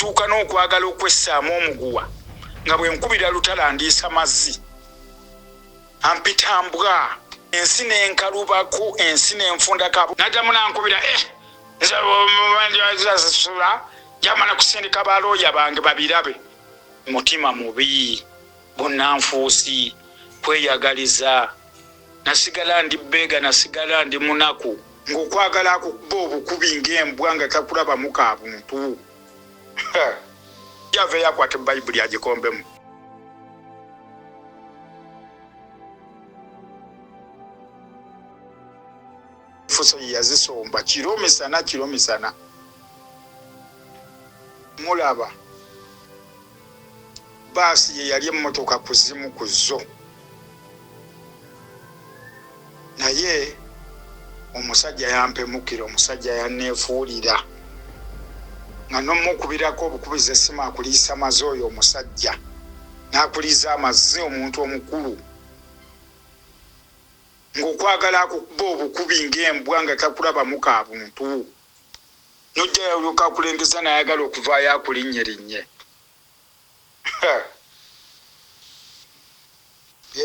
tuuka n'okwagala okwessaamu omuguwa nga bwe nkubira lutala ndiisa mazzi ampitambwa ensi n'enkalubako ensi n'enfundakabo naddamu nankubira nzasula jamala kusindika balooya bange babirabe mutima mubi bunnanfuusi kweyagaliza nasigala ndi bbeega nasigala ndi munaku ng'okwagala kuba obukubi ng'embwa nga kakulabamu ka buntu yave yakwata bayibuli agikombemu fuso yazisomba kiro misana mulaba baasi ye yali emmotoka kuzimu kuzo naye omusajja yampemukira omusajja yanneefuulira nga nomukubirako obukubiza essimu akuliisa maze oyo omusajja n'akuliza amaze omuntu omukulu ng'okwagala kuba obukubi ng'embwa nga kakulabamu ka buntu nojja kakulengeza nayagala okuvaayo akulinnye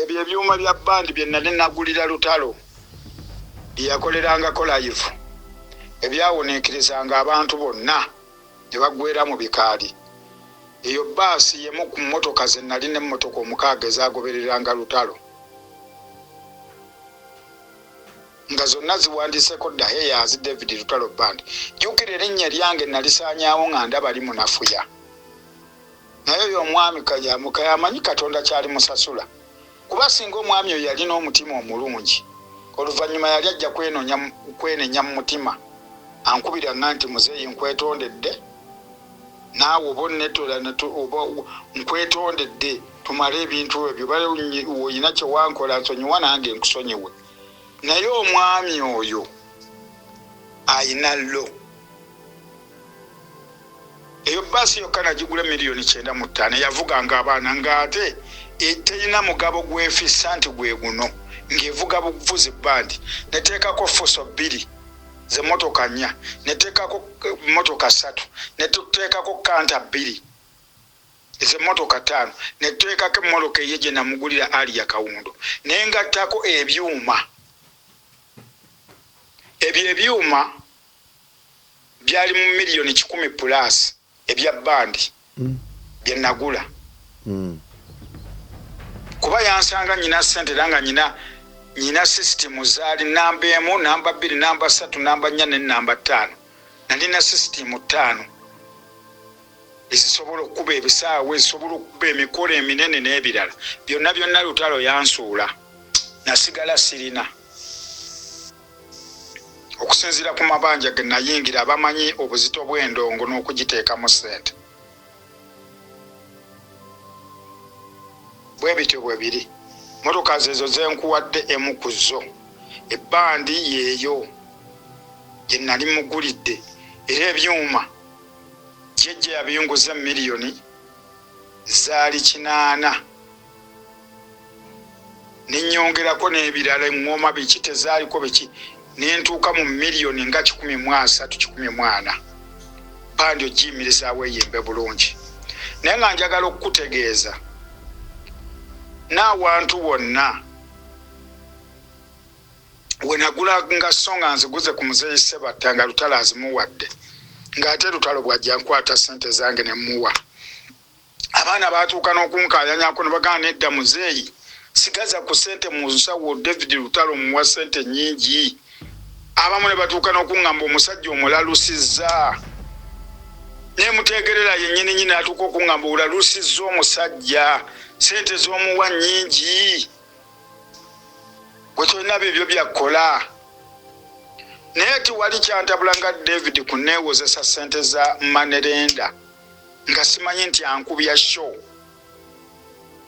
ebyo ebyuma bya bandi bye nali nagulira lutalo byeyakolerangako live ebyawoneekerezanga abantu bonna ne baggwera mu bikaali eyo baasi yemu ku mmotoka ze nali n'emmotoka omukaaga ezaagobereranga lutalo nga zonna ziwandiiseko Daheyaz David Lutalo Band jjukira erinnya lyange nalisaanyaawo nga ndaba ali munafuya naye oyo omwami kayamuka yamanyi Katonda kyali musasula kuba singa omwami oyo yalina omutima omulungi oluvannyuma yali ajja kwenenya mu mutima ankubira nti muzeeyi nkwetondedde naawe oba onnetola nkwetondedde tumale ebintu ebyo olina kyewankola nsonyiwa nange nkusonyiwe naye omwami oyo ayina lo eyo baasi yokka nagigula $9,500,000 yavuganga abaana ng'ate terina mugabo gwefissa nti gwe guno ng'evuga buvuzi bandi neteekako fuso 2 z'emmotoka 4 neteekako mmotoka 3 netuteekako kanta 2 ez'emmotoka 5 netuteekako emmoloka eye gye namugulira ali ya Kawundo naye ngattako ebyuma ebyo ebyuma byali mu $1,000,000+ ebya bandi bye nagula kuba yansanga nyina ssente era nga nyina system zaali namba 1 namba 2 namba 3 namba 4 ne namba 5 nalina system 5 ezisobola okuba ebisaawe ezisobola okuba emikolo eminene n'ebirala byonna Lutalo yansuula nasigala sirina okusinziira ku mabanja ge nayingira abamanyi obuzito bw'endongo n'okugiteekamu ssente bwe bityo bwe biri motoka ezo zenkuwadde emu ku zo ebbandi yeeyo gye nali mugulidde era ebyuma jjejje yabiyunguza $1,000,000 zaali 8 nenyongerako n'ebirala eŋŋoma biki tezaaliko biki nentuuka mu $1,000,000 nga 13-14 bandi ogiyimirizaawo eyimbe bulungi naye nga njagala okukutegeeza n'awantu wonna we nagula nga so nga nziguze ku muzeeyi Sebatta nga Lutalo azimuwadde ng'ate Lutalo bw'ajja nkwata ssente zange ne muwa abaana baatuuka n'okunkaayanyako ne bagamba nedda muzeeyi sigaza ku ssente mu nsawo David Lutalo muwa ssente nnyingi abamu ne batuuka n'okuŋŋamba omusajja omulalusizza naye muteegerera yennyini nyini atuuka okuŋŋamba olalusizza omusajja ssente z'omuwa nnyingi gwe tolina byebyo byakkola naye tiwali kyantabula nga David kuneewozesa ssente za Manerenda nga simanyi nti ankubya show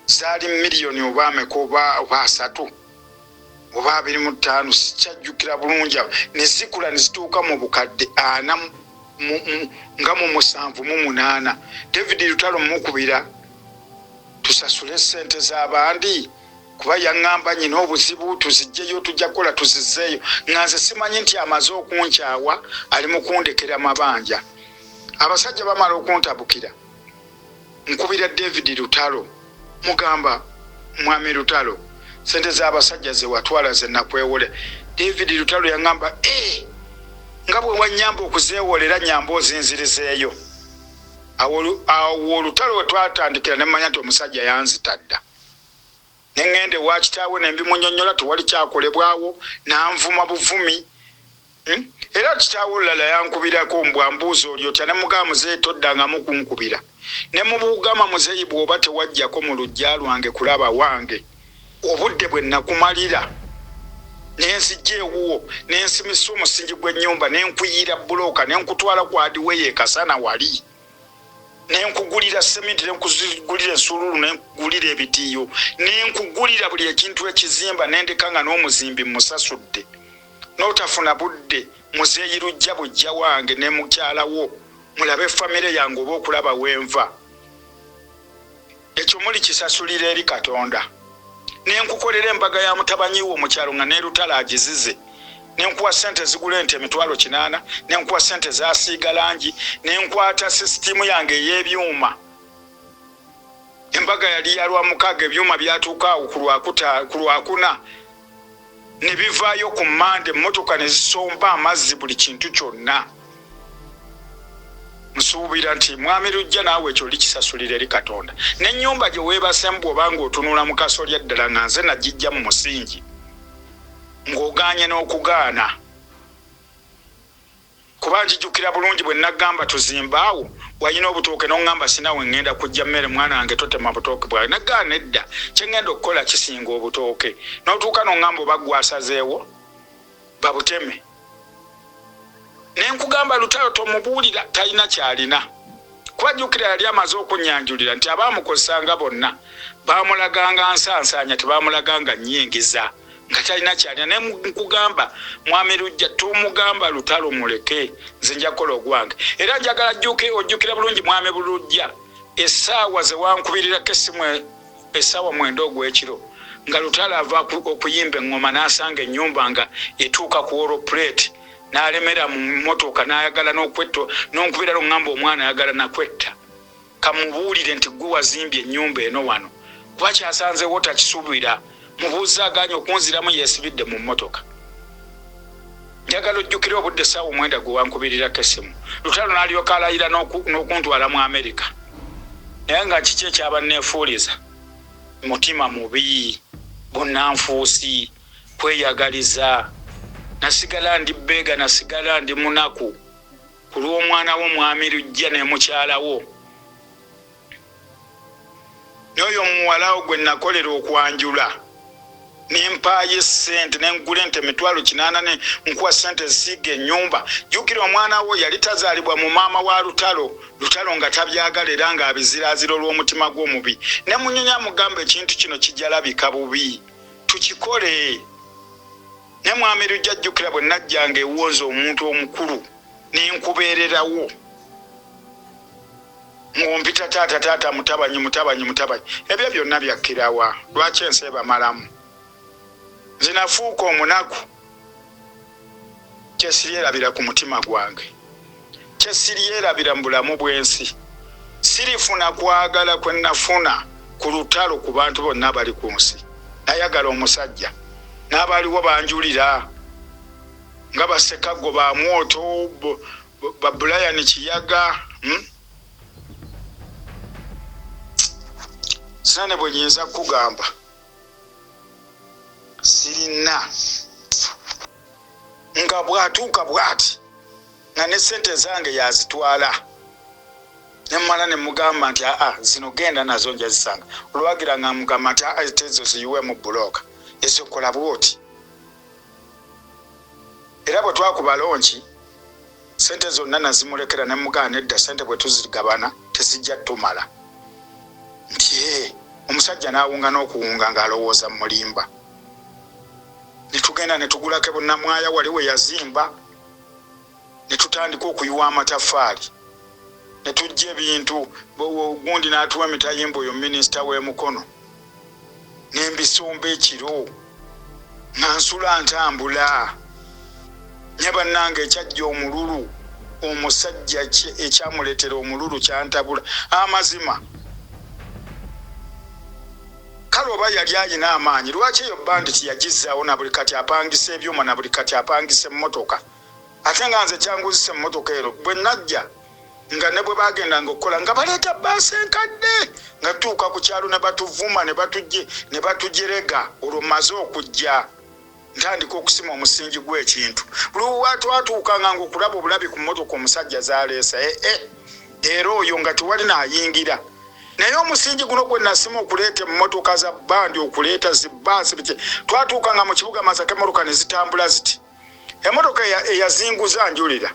zaali $1,000,000 oba ameka oba 3 oba 25 sikyajjukira bulungi ne zikula ne zituuka mu bukadde 40 nga mu 7-8 David Lutalo mukubira tusasule ssente z'abandi kuba yaŋŋamba nyina obuzibu tuzijjeyo tujja kukola tuzizzeeyo nga nze simanyi nti amaze okunkyawa ali mu kundekera mabanja abasajja bamala okuntabukira nkubira David Lutalo mugamba mwami Lutalo sente z'abasajja ze watwala ze nakwewole. David Lutalo yangamba nga bwe wanyamba okuzeewolera nyamba ozinzirizeeyo. Awo Lutalo we twatandikira ne mmanya nti omusajja yanzitadda. Ne ŋŋende wa kitaawe ne mbimunyonnyola tewali kyakolebwawo n'anvuma buvumi. Era kitaawe olulala yankubirako mbwambuuza oli otya ne mugamba muzeeyi toddangamu kunkubira. Ne mubuugama muzeeyi bw'oba tewajjako mu luggya lwange kulaba wange. Obudde bwe nakumalira nenzijja ewuwo nensimisa omusingi gw'ennyumba nenkuyira bulooka nenkutwala ku Hardware Kasana wali. Nenkugulira sementi nenkugulira ensululu nenkugulira ebitiiyo nenkugulira buli ekintu ekizimba nendekanga n'omuzimbi musasudde. N'otafuna budde muzeeyi lujja bujja wange ne mukyalawo mulabe famire yange oba okulaba wenva. Ekyo muli kisasulira eri Katonda. Nenkukolera embaga ya mutabanyi wo mu kyalo nga ne Lutalo agizize. Nenkuwa sente zigula ente emitwalo 8, nenkuwa sente zasiiga langi, nenkwata sisitimu yange ey'ebyuma. Embaga yali ya Lwamukaaga ebyuma byatuuka awo ku Lwakuna. Ne bivaayo ku Mmande emmotoka ne zisomba amazzi buli kintu kyonna. Nsuubira nti mwami lujja naawe ekyo likisasulira eri Katonda. N'ennyumba gye weebasemu bw'obanga otunula mu kasolya ddala nga nze nagijja mu musingi ng'ogaanye n'okugaana. Kuba njijjukira bulungi bwe nagamba tuzimbaawo wayina obutooke n'oŋŋamba sinawe ŋŋenda kujja mmere mwana wange totema butooke bwawe. Nagaana edda kye ŋŋenda okukola kisinga obutooke. N'otuuka n'oŋŋamba oba gwasazeewo babuteme. Nenkugamba Lutalo tomubuulira talina kyalina. Kuba jjukira yali amaze okunnyanjulira nti abaamukozesanga bonna baamulaganga nsansanya tebaamulaganga nnyingiza nga talina kyalina. Ne nkugamba mwami lujja tomugamba Lutalo muleke nze nja kukola ogwange. Era njagala ojjukira bulungi mwami Bulujja essaawa ze wankubirirako essimu essaawa 9 ogw'ekiro nga Lutalo ava okuyimba eŋŋoma n'asanga ennyumba nga etuuka ku Oroplate. N'alemera mu mmotoka n'ayagala n'okwetta n'onkubira n'oŋŋamba omwana ayagala nakwetta. Kamubuulire nti gwe wazimbye ennyumba eno wano. Kuba kyasanzeewo takisuubira. Mubuuza aganye okunziramu yeesibidde mu mmotoka. Njagala ojjukire obudde essaawa 9 gwe wankubirirako essimu. Lutalo n'alyoka alayira n'okuntwala mu Amerika. Naye nga kiki ekyaba neefuuliza? Mutima mubi, bunnanfuusi, kweyagaliza. Nasigala ndi bbeega nasigala ndi munaku ku lw'omwana wo mwami lujja ne mukyalawo. N'oyo muwalawo gwe nakolera okwanjula nempaayo essente nengula ente emitwalo 8 nkuwa sente zisiiga ennyumba. Jjukira omwana wo yali tazaalibwa mu maama wa Lutalo nga tabyagala era ng'abiziraazira olw'omutima gw'omubi. Ne munyonya mugamba ekintu kino kijalabika bubi tukikole. Ne mwami lujja jjukira bwe najjanga ewuwoza omuntu omukulu nenkubeererawo ng'ompita taata mutabanyi. Ebyo byonna byakkirawa. Lwaki ensi ebamalamu? Nze nafuuka omunaku. Kye siryerabira ku mutima gwange, kye siryerabira mu bulamu bw'ensi. Sirifuna kwagala kwe nafuna ku Lutalo ku bantu bonna abali ku nsi. Nayagala omusajja n'abaliwo banjulira nga Basekago ba Mwoto ba Brian Kiyaga. Sane bwe nyinza kugamba sirina nga bwatuuka bwati nga ne sente zange yazitwala. Nemmala ne mugamba nti zino genda nazo njazisanga. Olwagira nga mugamba nti tezo ziyiwe mu bulooka. Esokola bwoti. Era bwe twakuba lonchi sente zonna nazimulekera ne mugana edda sente bwe tuzigabana tezijja tumala. Nti omusajja n'awunga n'okuwunga ng'alowooza mulimba. Ne tugenda ne tugulako bonnamwaya wali we yazimba ne tutandika okuyiwa amataffaali. Ne tujja ebintu gundi n'atuwa emitayimbo oyo minisita w'emukono. Nembisomba ekiro nga nsula ntambula. Ne bannange ekyajja omululu omusajja ekyamuleetera omululu kyantabula amazima kale oba yali alina amaanyi lwaki eyo banditi yagizaawo na buli kati apangisa ebyuma na buli kati apangisa emmotoka ate nga nze kyanguzisa emmotoka ero bwe najja nga ne bwe bagendanga okukola nga baleeta baasi enkadde nga tuuka ku kyalo ne batuvuma ne batujerega olwo maze okujja ntandika okusima omusingi gw'ekintu buli watwatuukanga nga okulaba obulabi ku mmotoka omusajja zaleesa era oyo nga tewali naayingira naye omusingi guno gwe nasima okuleeta emmotoka za bandi okuleeta zibaasi biki twatuukanga mu kibuga Masaka emmotoka ne zitambula ziti emmotoka eyazinguza njulira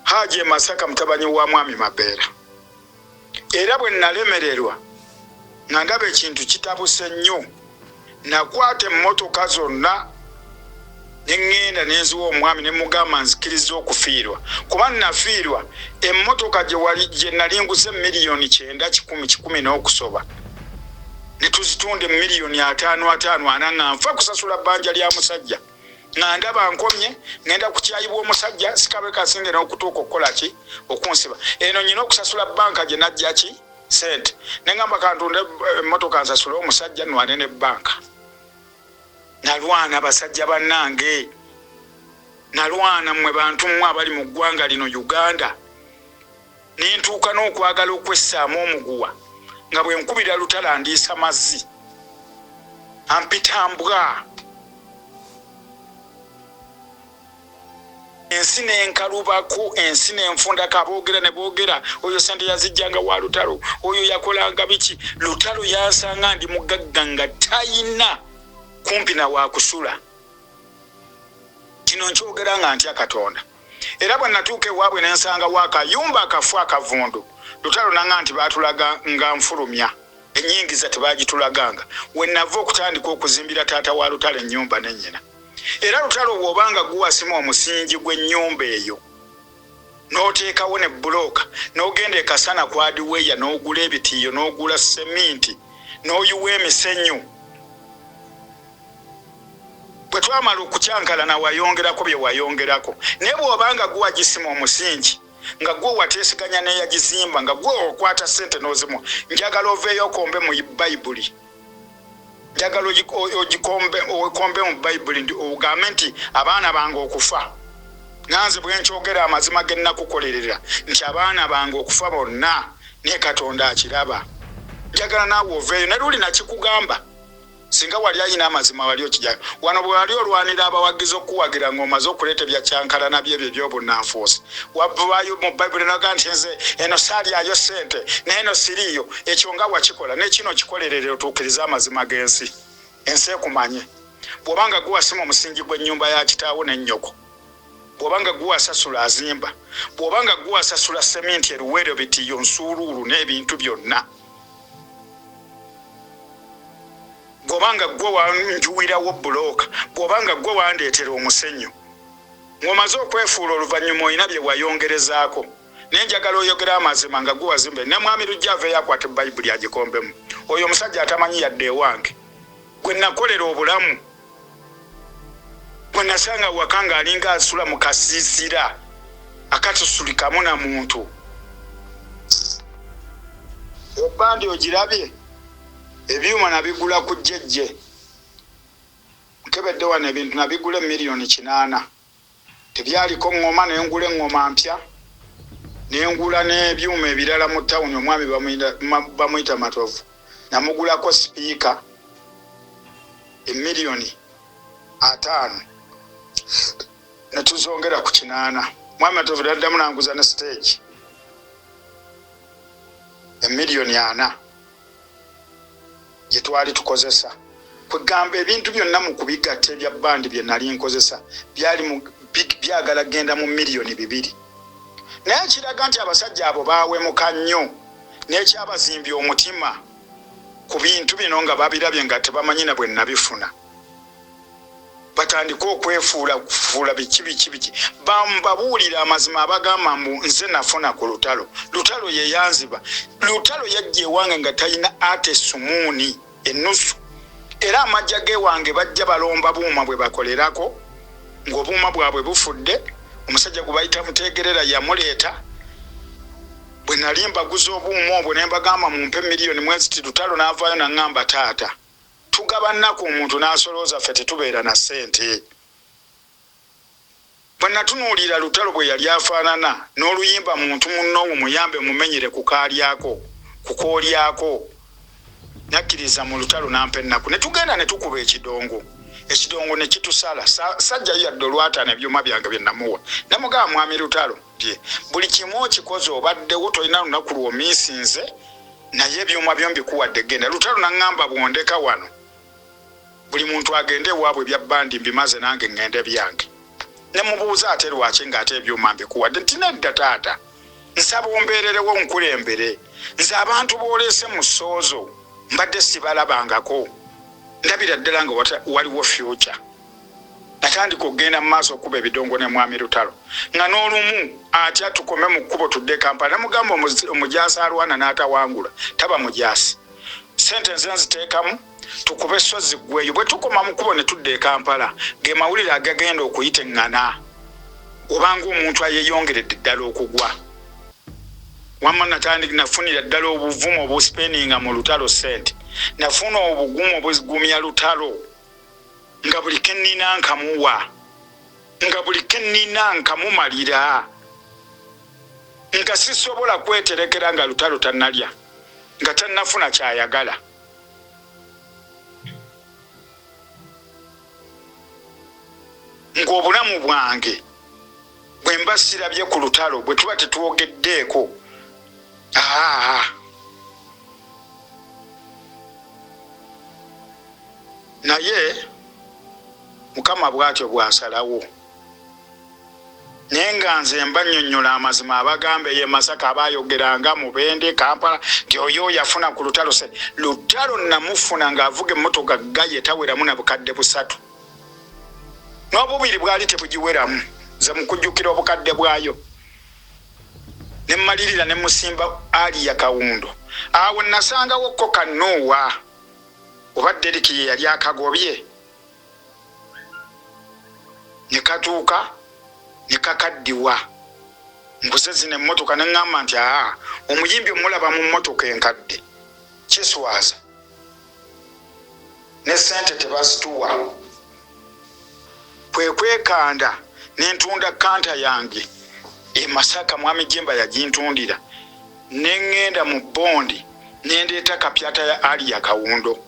Haji Masaka mutabani wa mwami Mabeera era bwe nalemererwa nga ndaba ekintu kitabuse nnyo nakwata emmotoka zonna nengenda nenziwa omwami ne mugamba nzikiriza okufiirwa kuba nafiirwa emmotoka gye nalinguze miliyoni 9 n'okusoba ne tuzitunda miliyoni 5 nga nfa kusasula bbanja lya musajja nga ndaba nkomye ngenda kukyayibwa omusajja sikabe kasinge n'okutuuka okukola ki okunsiba eno nyina okusasula banka gye najja ki sente nengamba kantunda emmotoka nsasule omusajja nwane ne banka nalwana basajja bannange nalwana mmwe bantu mmwe abali mu ggwanga lino Uganda nintuuka n'okwagala okwessaamu omuguwa nga bwe nkubira lutala ndiisa mazzi ampitambwa ensi n'enkalubako ensi n'enfundako aboogera ne boogera oyo sente yazijjanga wa lutalo oyo yakolanga biki lutalo yansanga ndi mugagga nga tayina kumpi na wakusula kino nkyogera nga ntya Katonda era bwe natuuka ewaabwe nensanga wakayumba akafu akavundu lutalo nanga nti baatulaga nga nfulumya enyingiza tebagitulaganga we nava okutandika okuzimbira taata wa lutalo ennyumba n'ennyina era lutalo bw'obanga guwasima omusingi gw'ennyumba eyo n'oteekawo ne bulooka n'ogenda ekasana ku adiweya n'ogula ebitiiyo n'ogula seminti n'oyiwa emisenyu bwe twamala okukyankalana wayongerako bye wayongerako naye bw'obanga guwagisima omusingi nga gwe wateesiganya n'eyagizimba nga gwe okwata ssente n'ozimu njagala oveeyo okombe mu bayibuli njagala okombe mu bayibuli ogambe nti abaana bange okufa nanze bwe nkyogera amazima ge nnakukolerera nti abaana bange okufa bonna naye Katonda akiraba njagala naawe oveeyo ne luli nakikugamba singa wali ayina amazima wali okijja wano bwe wali olwanira abawagizi okuwagira ng'omaze okuleeta ebyakyankalana byebyo eby'obunnanfuusi wavaayo mu bayibuli naga nti nze eno saalyayo ssente n'eno siriiyo ekyo nga wakikola n'ekino kikolerere otuukirize amazima g'ensi ensi ekumanye bw'obanga guwasima omusingi gw'ennyumba ya kitaawo n'ennyoko bw'obanga guwasasula azimba bw'obanga guwasasula seminti eruweero bitiiyo nsuuluulu n'ebintu byonna bw'obanga gwe wanjuwirawo bulooka bw'obanga gwe wandeetera omusenyu ng'omaze okwefuula oluvannyuma olina bye wayongerezaako naye njagala oyogera amazima nga gwe wazimbe ne mwami lujja aveeyo akwata bayibuli agikombemu oyo omusajja atamanyi yadde ewange gwe nakolera obulamu gwe nasanga waka ng'alinga asula mu kasiisira akatusulikamu na muntu ebbandi ogirabye ebyuma nabigula ku jjejje nkebedde wano ebintu nabigula miliyoni 8 tebyaliko ngoma nengula engoma mpya nengula n'ebyuma ebirala mu tawuni omwami bamuyita Matovu namugulako sipiika emiliyoni 5 netuzongera ku 8 mwami Matovu daddamu nanguza ne stage emiliyoni 4 gye twali tukozesa kwegamba ebintu byonna mu kubigatta ebya bandi bye nali nkozesa byagala genda mu miliyoni 2 naye kiraga nti abasajja abo baawemuka nnyo n'ekyabazimbye omutima ku bintu bino nga babirabye nga tebamanyi na bwe nabifuna batandika okwefuula biki babuulira amazima abagamba mbu nze nafuna ku lutalo ye yanziba lutalo yajja ewange nga talina ate sumuuni ennusu era amajja ge wange bajja balomba buuma bwe bakolerako ng'obuuma bwabwe bufudde omusajja gwe bayita Mutegerera yamuleeta bwe nali mbaguza obuumu obwo ne mbagamba mumpe miliyoni mwezi ti Lutalo n'avaayo n'aŋŋamba taata tugaba nnaku omuntu n'asolooza ffe tetubeera na ssente. Bwe natunuulira Lutalo bwe yali afaanana n'oluyimba muntu munnoowo muyambe mumenyere kukoolyako nakkiriza mu Lutalo n'ampa ennaku ne tugenda ne tukuba ekidongo ne kitusala sajjayo yadde olwataana ebyuma byange bye namuwa namugamba mwami Lutalo buli kimu okikoze obaddewo tolina lunaku lw'omiisinze naye ebyuma byo mbikuwadde genda. Lutalo n'aŋŋamba bwondeka wano buli muntu agende ewaabwe ebya bbandi mbimaze nange ŋŋende byange. Ne mubuuza ate lwaki ng'ate ebyuma mbikuwadde nti nedda taata nsaba ombeererewo nkulembere nze abantu booleese mu ssoozo mbadde sibalabangako ndabira ddala nga waliwo future. Natandika okugenda mu maaso okuba ebidongo ne mwami Lutalo nga n'olumu atya tukome mu kkubo tudde Kampala namugamba omujaasi alwana n'atawangula taba mujaasi sente nze nziteekamu tukube essozi ggweyo bwe tukoma mu kkubo ne tudde e Kampala ge mawulire agagenda okuyita eŋŋana obanga omuntu ayeeyongeredde ddala okugwa wamma natandika nafunira ddala obuvumu obusipeninga mu Lutalo ssente nafuna obugumu obuzigumya Lutalo nga buli kennina nkamuwa nga buli kennina nkamumalira nga sisobola kweterekera nga Lutalo tannalya nga tannafuna kyayagala. Ng'obulamu bwange bwe mba sirabye ku Lutalo bwe tuba tetuwogeddeeko naye Mukama bw'atyo bw'asalawo naye nga nze mba nnyonnyola amazima abagamba ye Masaka abaayogeranga Mubende Kampala nti oyo yafuna ku Lutalo se Lutalo namufuna ng'avuga emmotoka gaye taweramu na bukadde 3 n'obubiri bwali tebugiweramu nze mukujjukira obukadde bwayo ne mmalirira ne musimba Ali ya Kawundo awo nasangawo ko Kanowa oba Deriki ye yali akagobye ne katuuka ne kakaddiwa nkuze zino emmotoka ne ŋŋamba nti omuyimbi omulaba mu mmotoka enkadde kiswaza ne ssente tebazituwa kwekanda nentunda kanta yange e Masaka mwami Jemba yagintundira neŋŋenda mu bondi nendeeta kapyata ya Ali ya Kawundo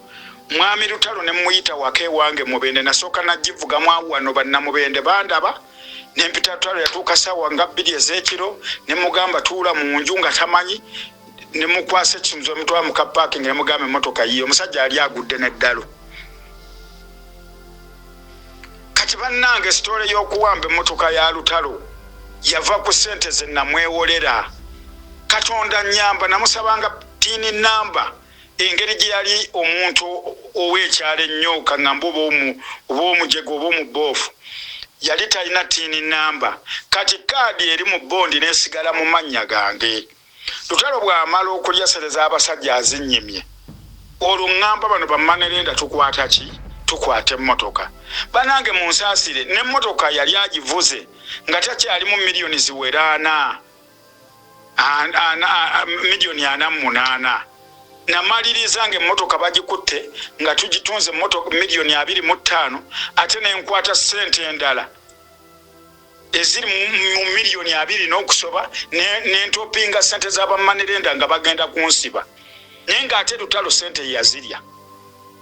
mwami Lutalo ne muyita wake wange Mubende nasooka nagivugamu awo wano bannamubende bandaba nempita Lutalo yatuuka ssaawa nga 2 ez'ekiro ne mugamba tuula mu nju nga tamanyi ne mukwasa ekimuzo mutwala mu kapaakingi ne mugamba emmotoka yiyo omusajja yali agudde n'eddalo. Kati bannange sitole y'okuwamba emmotoka ya Lutalo yava ku ssente ze namwewolera Katonda nnyamba namusabanga tiini namba engeri gye yali omuntu ow'ekyalo ennyo kaŋŋamba oba omujego oba omuboofu yali talina tiini namba kati kaadi eri mu bondi n'esigala mu mannya gange. Lutalo bw'amala okulyasereza abasajja azinnyimye olwo ŋŋamba bano bammanerenda tukwata ki tukwata emmotoka banange munsaasire n'emmotoka yali agivuze nga takyalimu miliyoni ziwera 4 miliyoni 48 namaliriza ng'emmotoka bagikutte nga tugitunze emmotoka miliyoni 25 ate nenkwata ssente endala eziri mu miliyoni 2 n'okusoba nentopinga ssente z'abammanerenda nga bagenda kunsiba naye ng'ate Lutalo ssente yazirya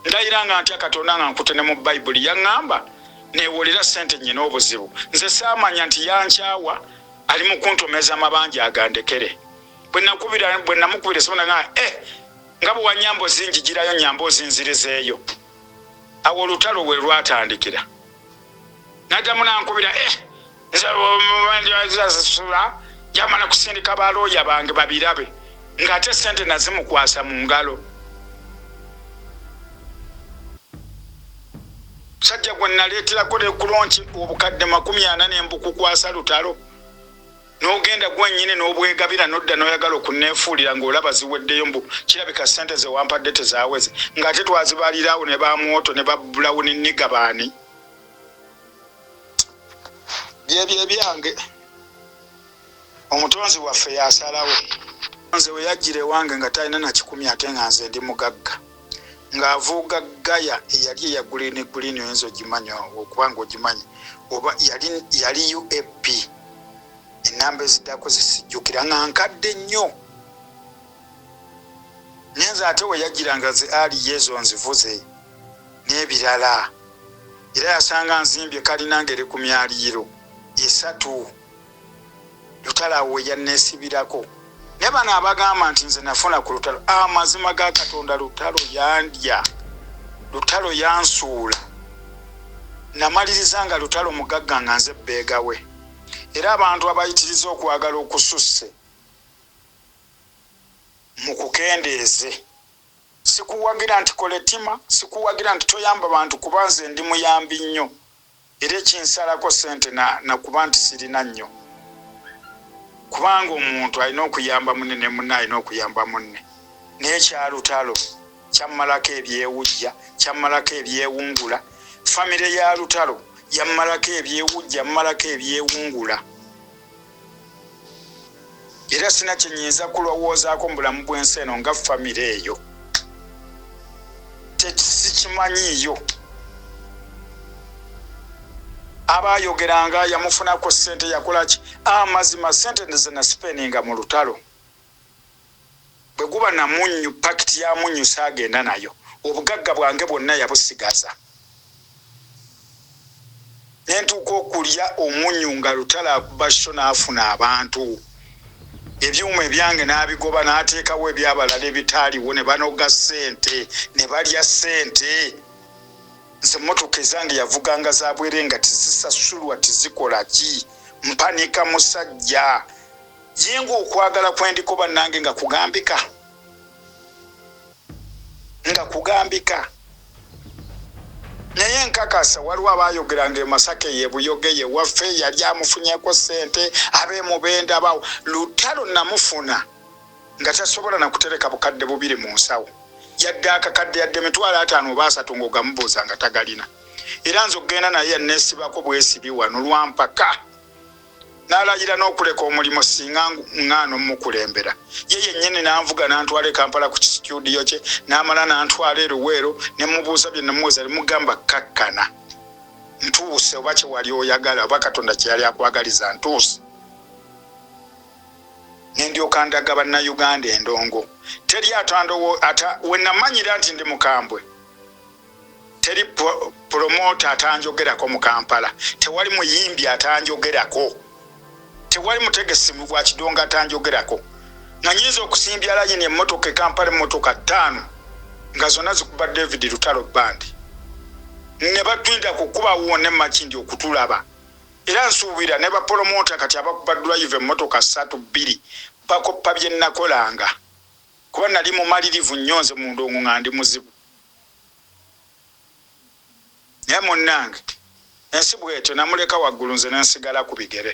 ndayira nga ntya Katonda nga nkute ne mu Bayibuli yaŋŋamba neewolera ssente nnyina obuzibu nze saamanya nti yankyawa ali mu kuntomeza amabanja agandekere bwe namukubira sobona nga nga bwe wanyambo zingi girayo nyambo ozinzirizeeyo awo Lutalo we lwatandikira naddamu nankubira sula jamala kusindika balooya bange babirabe ng'ate ssente nazimukwasa mu ngalo. Sajja gwe naleeterako lekulonki obukadde 40 nembukukwasa Lutalo n'ogenda gwennyini n'obwegabira n'odda n'oyagala okunneefuulira ng'olaba ziweddeyo mbu kirabika ssente ze wampadde tezaaweze ng'ate twazibaliraawo ne bamwoto ne babbulawo n'enniga baani byebye byange omutonzi waffe yasalawo nze we yajjira ewange nga talina na 10 ate nga nze ndi mugagga ng'avuuga gaya eyali eya guliini oyinza ogimanya okubanga ogimanyi oba yali UAP enamba eziddako zisijjukira nga nkadde nnyo nenze ate we yajjiranga ze ali yezo nzivuze n'ebirala era yasanga nzimbye kalinange eri ku myaliiro 3 lutalo we yanneesibirako ne bano abagamba nti nze nafuna ku lutalo amazima ga Katonda lutalo yandya lutalo yansuula namaliriza nga lutalo mugagga nga nze bbeega we era abantu abayitiriza okwagala okususse mu kukendeeze sikuwagira nti koletima sikuwagira nti toyamba bantu kuba nze ndi muyambi nnyo era ekinsalako ssente nakuba nti sirina nnyo kubanga omuntu alina okuyamba munne ne munne alina okuyamba munne naye kyalutalo kyammalako ebyewujja kyammalako ebyewungula famire ya lutalo yammalako ebyewujja yammalako ebyewungula era sina kyenyinza kulowoozaako mu bulamu bw'ensi eno nga famire eyo sikimanyiiyo abayogeranga yamufunako ssente yakolaki amazima ssente nze nasipeninga mu lutalo bwe guba namunyu pakiti ya munyu saagenda nayo obugagga bwange bwonna yabusigaza nentuuka okulya omunyu nga lutalo akuba sho n'afuna abantu ebyuma ebyange n'abigoba n'ateekawo ebyabalala ebitaaliwo ne banoga ssente ne balya ssente nze mmotoka ezange yavuganga za bwere nga tizisasulwa tizikola ki mpanika musajja yenga okwagala kwendiko bannange nga kugambika naye nkakasa waliwo abayogeranga emasaka yebuyoge ye waffe yali amufunyeko ssente ab'emubenda bawo lutalo namufuna nga tasobola nakutereka bukadde 2 mu nsawo yadde akakadde yadde emitwalo 5 oba 3 ng'ogamubuuza nga tagalina era nze okugenda naye yanneesibako bwesibi wano lwampaka n'alayira n'okuleka omulimu singa ŋŋaano mukulembera ye yennyini n'anvuga n'antwala e Kampala ku studio kye n'amala n'antwala e Luweero ne mubuuza bye namubuuza mugamba kakkana ntuuse oba kye wali oyagala oba Katonda kye yali akwagaliza ntuuse ne ndyoka ndaga bannayuganda endongo teri we namanyira nti ndi mukambwe teri promota atanjogerako mu Kampala tewali muyimbi atanjogerako tewali mutegesi wa kidongo atanjogerako nga nyinza okusimbya layini emmotoka e Kampala emmotoka 5 nga zonna zikuba David Lutalo band ne batwinda kukuba wone makindi okutulaba era nsuubira ne bapromota kati abakuba drive emmotoka 3-2 bakoppa bye nakolanga kuba nali mumalirivu nnyonze mu ndongo nga ndi muzibu naye munnange ensi bwetyo namuleka waggulu nze nensigala ku bigere